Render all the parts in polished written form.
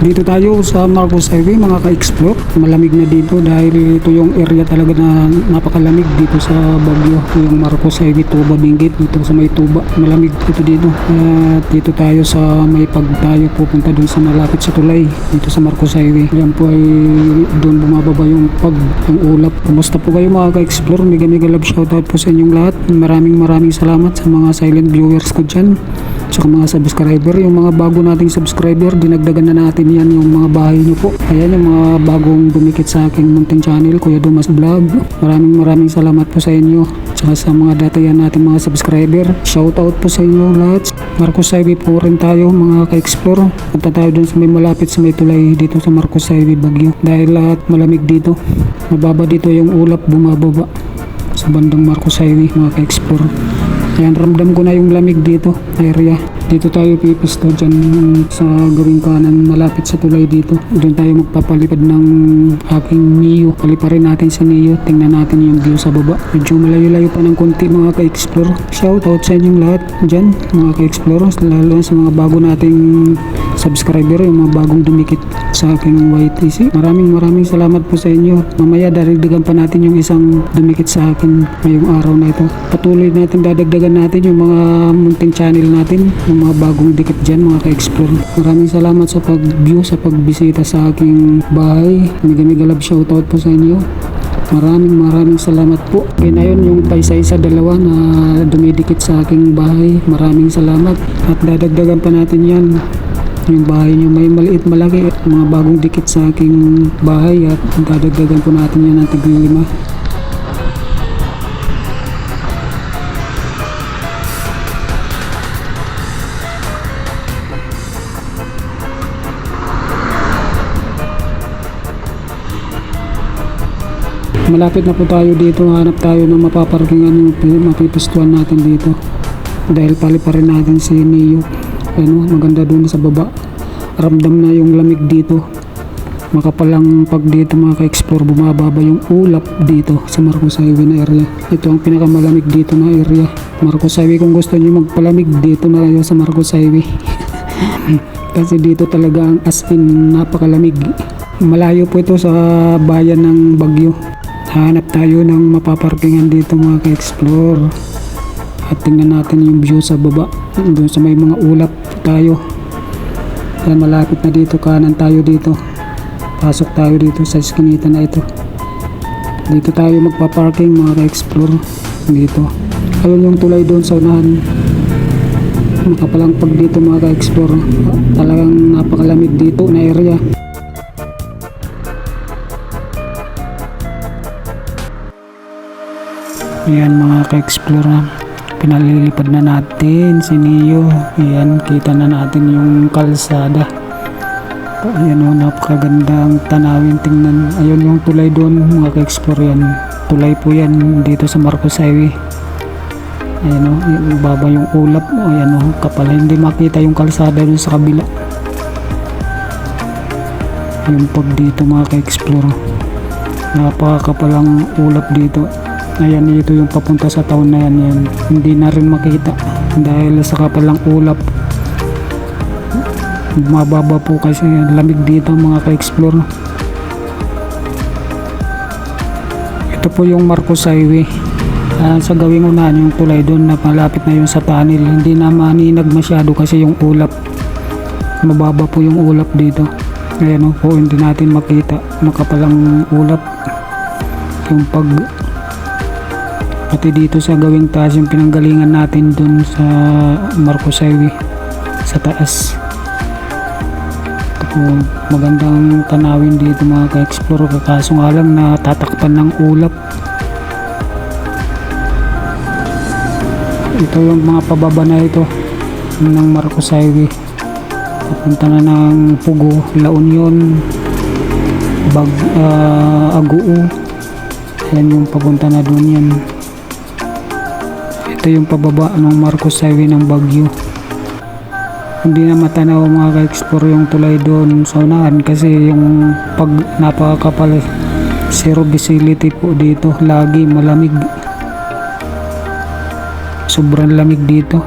Dito tayo sa Marcos Highway mga ka-explore. Malamig na dito dahil ito yung area talaga na napakalamig dito sa Baguio. Yung Marcos Highway, Tuba, Benguet, dito sa may Tuba. Malamig dito dito. At dito tayo sa may pag tayo pupunta dun sa malapit sa tulay dito sa Marcos Highway. Yan po ay doon bumababa yung ulap. Kumusta po kayo mga ka-explore? Mega love shoutout po sa inyong lahat. Maraming salamat sa mga silent viewers ko dyan. Tsaka mga subscriber, yung mga bago nating subscriber, dinagdagan na natin yan yung mga bahay nyo po. Ayan yung mga bagong dumikit sa aking munting channel, Kuya Dumas Vlog. Maraming salamat po sa inyo. Tsaka sa mga datayan natin mga subscriber, shoutout po sa inyo lahat. Marcos Highway po rin tayo mga ka-explore. Punta tayo dun sa may malapit sa may tulay dito sa Marcos Highway Baguio. Dahil lahat malamig dito. Mababa dito yung ulap bumababa sa bandang Marcos Highway mga ka-explore. Ayan, ramdam ko na yung lamig dito area. Dito tayo pipisto dyan sa gawing kanan malapit sa tulay dito. Doon tayo magpapalipad ng aking Neo. Paliparin natin sa Neo. Tingnan natin yung view sa baba. Medyo malayo-layo pa ng konti mga ka-explore. Shoutout sa inyong lahat dyan mga ka-explore. Lalo sa mga bago nating subscriber, yung mga bagong dumikit sa aking YTC. Maraming salamat po sa inyo. Mamaya dadagdagan pa natin yung isang dumikit sa akin ngayong araw na ito. Patuloy natin dadagdagan natin yung mga munting channel natin, yung mga bagong dikit dyan mga ka-explore. Maraming salamat sa pag-view, sa pagbisita sa aking bahay. Mega love shoutout po sa inyo. Maraming salamat po. Okay na yun yung isa-isa dalawa na dumidikit sa aking bahay. Maraming salamat at dadagdagan pa natin yan. Yung bahay nyo may maliit malaki, mga bagong dikit sa aking bahay at dadagdagan po natin yan ng tig-5. Malapit na po tayo dito, hanap tayo ng mapaparkingan yung mapipistuan natin dito dahil paliparin natin si Neo. Ano, maganda doon sa baba. Ramdam na yung lamig dito. Makapalang pag dito mga ka-explore, bumababa yung ulap dito sa Marcos Highway na area. Ito ang pinakamalamig dito na area. Marcos Highway, kung gusto niyo magpalamig dito na kayo sa Marcos Highway. Kasi dito talaga ang as in napakalamig. Malayo po ito sa bayan ng Baguio. Hanap tayo ng mapaparkingan dito mga ka-explore. At tingnan natin yung view sa baba. Doon sa may mga ulap tayo. Yan, malapit na dito, kanan tayo dito. Pasok tayo dito sa eskinita na ito. Dito tayo magpa-parking mga ka-explore. Dito. Ayun yung tulay doon sa unahan. Makapalang pag dito mga ka-explore. Talagang napakalamig dito na area. Yan mga ka-explore, pinalilipad na natin si Neo. Ayan, kita na natin yung kalsada. Ayan o, napakagandang tanawin tingnan. Ayun yung tulay doon mga ka-explore. Yan, tulay po yan dito sa Marcos Highway. Ayan o, baba yung ulap. Ayan o, kapal, hindi makita yung kalsada doon sa kabila. Yung pag dito mga ka-explore, napakakapalang ulap dito. Ayan, ito yung papunta sa town na yan, hindi na rin makita dahil sa kapalang ulap. Mababa po kasi lamig dito mga ka-explore. Ito po yung Marcos Highway. Sa gawing unahan yung tulay doon na malapit na yung sa tunnel, hindi na maninag masyado kasi yung ulap. Mababa po yung ulap dito. Ayan po, hindi natin makita, makapalang ulap yung pag pati dito sa gawing taas yung pinanggalingan natin dun sa Marcos Highway sa taas. Ito po, magandang tanawin dito mga ka-explore, kaso nga lang na tatakpan ng ulap. Ito yung mga pababa na ito ng Marcos Highway, papunta na ng Pugo, La Union, Aguo. Ayan yung papunta na dun yan. Ito yung pababa ng Marcos Highway ng Baguio. Hindi na matanaw mga ka-explore yung tulay doon sa unahan kasi yung pag napakakapal, zero visibility po dito, lagi malamig, sobrang lamig dito.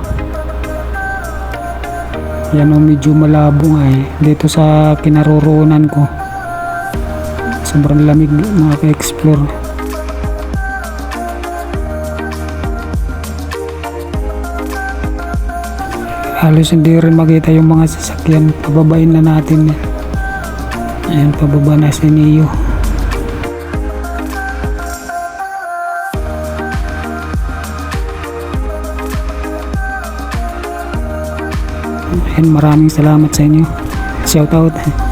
Yan o, medyo malabo nga eh. Dito sa kinaroroonan ko, sobrang lamig mga ka-explore. Halos hindi rin makita yung mga sasakyan. Pababain na natin. Ayan, pababa na si Neo. Ayan, maraming salamat sa inyo. Shout out.